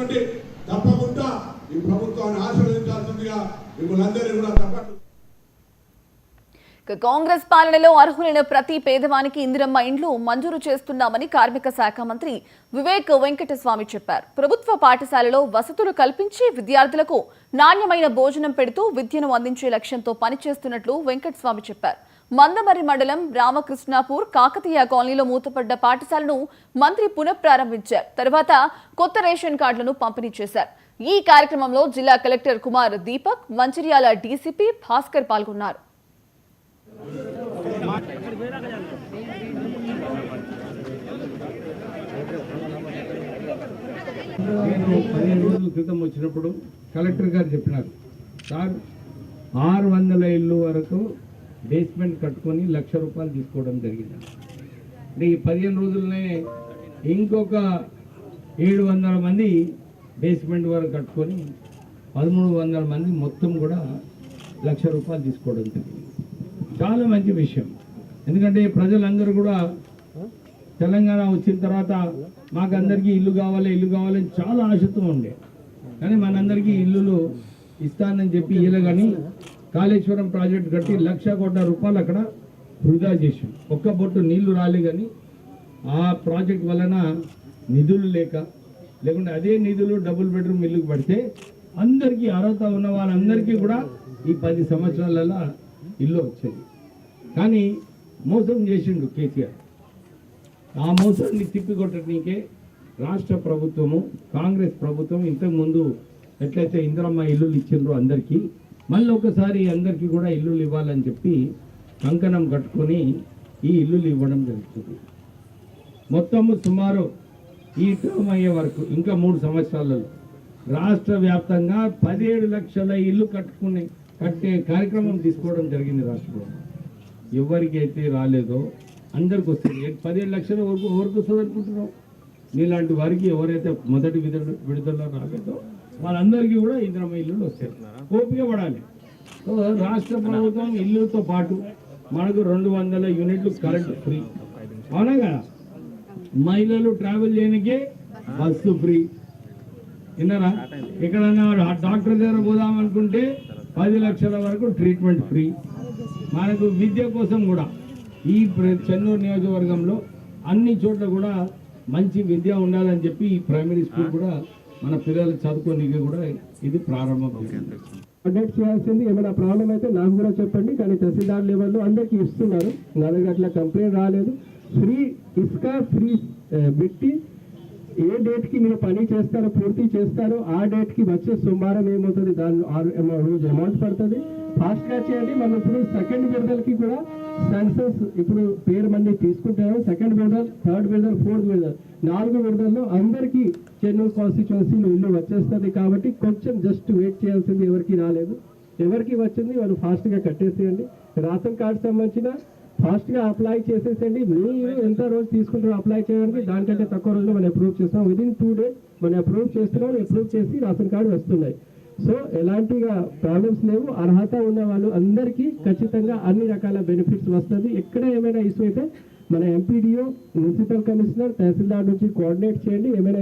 కాబట్టి తప్పకుండా ఈ ప్రభుత్వాన్ని ఆశీర్వదించాల్సిందిగా మిమ్మల్ని అందరినీ కూడా తప్పకుండా. కాంగ్రెస్ పాలనలో అర్హులైన ప్రతి పేదవానికి ఇందిరమ్మ ఇండ్లు మంజూరు చేస్తున్నామని కార్మిక శాఖ మంత్రి వివేక్ వెంకటస్వామి చెప్పారు. ప్రభుత్వ పాఠశాలలో వసతులు కల్పించి విద్యార్థులకు నాణ్యమైన భోజనం పెడుతూ విద్యను అందించే లక్ష్యంతో పనిచేస్తున్నట్లు వెంకటస్వామి చెప్పారు. మందమర్రి మండలం రామకృష్ణాపూర్ కాకతీయ కాలనీలో మూతపడ్డ పాఠశాలను మంత్రి పునఃప్రారంభించారు. తర్వాత కొత్త రేషన్ కార్డులను పంపిణీ చేశారు. ఈ కార్యక్రమంలో జిల్లా కలెక్టర్ కుమార్ దీపక్, మంచిర్యాల డీసీపీ భాస్కర్ పాల్గొన్నారు. 15 రోజుల క్రితం వచ్చినప్పుడు కలెక్టర్ గారు చెప్పినారు, సార్ 600 ఇళ్ళు వరకు బేస్మెంట్ కట్టుకొని ₹1,00,000 తీసుకోవడం జరిగింది. అంటే ఈ 15 రోజులనే ఇంకొక 700 మంది బేస్మెంట్ వరకు కట్టుకొని 1300 మంది మొత్తం కూడా ₹1,00,000 తీసుకోవడం జరిగింది. చాలా మంచి విషయం. ఎందుకంటే ప్రజలందరూ కూడా తెలంగాణ వచ్చిన తర్వాత మాకు అందరికీ ఇల్లు కావాలని చాలా ఆశతో ఉండే, కానీ మనందరికీ ఇల్లులు ఇస్తానని చెప్పి ఇలా కానీ కాళేశ్వరం ప్రాజెక్టు కట్టి ₹1,00,00,000 కోట్ల అక్కడ వృధా చేసాం. ఒక్క బొట్టు నీళ్లు రాలే, కానీ ఆ ప్రాజెక్ట్ వలన నిధులు లేకుంటే అదే నిధులు డబుల్ బెడ్రూమ్ ఇల్లుకు పడితే అందరికీ అర్హత ఉన్న వాళ్ళందరికీ కూడా ఈ 10 సంవత్సరాలలో ఇల్లు వచ్చేది. కానీ మోసం చేసిండు కేసీఆర్. ఆ మోసాన్ని తిప్పికొట్టడానికే రాష్ట్ర ప్రభుత్వము, కాంగ్రెస్ ప్రభుత్వం ఇంతకుముందు ఎట్లయితే ఇందిరమ్మ ఇల్లులు ఇచ్చిండ్రో అందరికీ మళ్ళీ ఒకసారి అందరికీ కూడా ఇల్లులు ఇవ్వాలని చెప్పి కంకణం కట్టుకొని ఈ ఇల్లులు ఇవ్వడం జరుగుతుంది. మొత్తము సుమారు ఈ టర్మ్ అయ్యే వరకు ఇంకా 3 సంవత్సరాలలో రాష్ట్ర వ్యాప్తంగా 17 లక్షల ఇల్లు కట్టే కార్యక్రమం తీసుకోవడం జరిగింది. రాష్ట్రంలో ఎవరికైతే రాలేదో అందరికి వస్తుంది. 17 లక్షల వరకు ఎవరికి వస్తుంది అనుకుంటున్నాం? మీలాంటి వారికి ఎవరైతే మొదటి విడుదల రాలేదో వాళ్ళందరికీ కూడా ఇందిరమ్మ ఇల్లులు వస్తాయి. ఓపిక పడాలి. రాష్ట్ర ప్రభుత్వం ఇల్లుతో పాటు మనకు 200 యూనిట్లు కరెంట్ ఫ్రీ, అవునా కదా? మహిళలు ట్రావెల్ చేయడానికే బస్సు ఫ్రీ, విన్నారా? ఎక్కడన్నా డాక్టర్ దగ్గర పోదామనుకుంటే 10 లక్షల వరకు ట్రీట్మెంట్ ఫ్రీ. మనకు విద్య కోసం కూడా ఈ చెన్నూరు నియోజకవర్గంలో అన్ని చోట్ల కూడా మంచి విద్య ఉండాలని చెప్పి ఈ ప్రైమరీ స్కూల్ కూడా మన పిల్లలు చదువుకోనికి కూడా ఇది ప్రారంభం. అప్డేట్ చేయాల్సింది. ఏమైనా ప్రాబ్లం అయితే నాకు కూడా చెప్పండి. కానీ తహసీల్దార్ లెవెల్లో అందరికీ ఇస్తున్నారు. నా దగ్గర అట్లా కంప్లైంట్ రాలేదు. ఫ్రీ ఇసుక ఫ్రీ పెట్టి ఏ డేట్కి మీరు పని చేస్తారో పూర్తి చేస్తారో ఆ డేట్కి వచ్చే సోమవారం ఏమవుతుంది, దాని రోజు అమౌంట్ పడుతుంది. ఫాస్ట్గా చేయండి. మనం ఇప్పుడు సెకండ్ విడుదలకి కూడా సెన్సస్ ఇప్పుడు పేరు మంది తీసుకుంటారు. సెకండ్ విడుదల, థర్డ్ విడుదల, ఫోర్త్ విడుదల, 4 విడుదలలో అందరికీ చెన్నూరు కాన్స్టిట్యున్సీలో ఇల్లు వచ్చేస్తుంది. కాబట్టి కొంచెం జస్ట్ వెయిట్ చేయాల్సింది. ఎవరికి రాలేదు, ఎవరికి వచ్చింది వాళ్ళు ఫాస్ట్గా కట్టేసేయండి. రేషన్ కార్డు సంబంధించిన ఫాస్ట్గా అప్లై చేసేసండి. మీరు ఎంత రోజు తీసుకుంటారో అప్లై చేయడానికి దానికంటే తక్కువ రోజులో మనం అప్రూవ్ చేస్తాం. విదిన్ 2 days మనం అప్రూవ్ చేస్తున్నాం. అప్రూవ్ చేసి రేషన్ కార్డు వస్తున్నాయి. సో ఎలాంటిగా ప్రాబ్లమ్స్ లేవు. అర్హత ఉన్న వాళ్ళు అందరికీ ఖచ్చితంగా అన్ని రకాల బెనిఫిట్స్ వస్తుంది. ఎక్కడ ఏమైనా ఇష్యూ అయితే మన ఎంపీడీఓ, మున్సిపల్ కమిషనర్, తహసీల్దార్ నుంచి కోఆర్డినేట్ చేయండి. ఏమైనా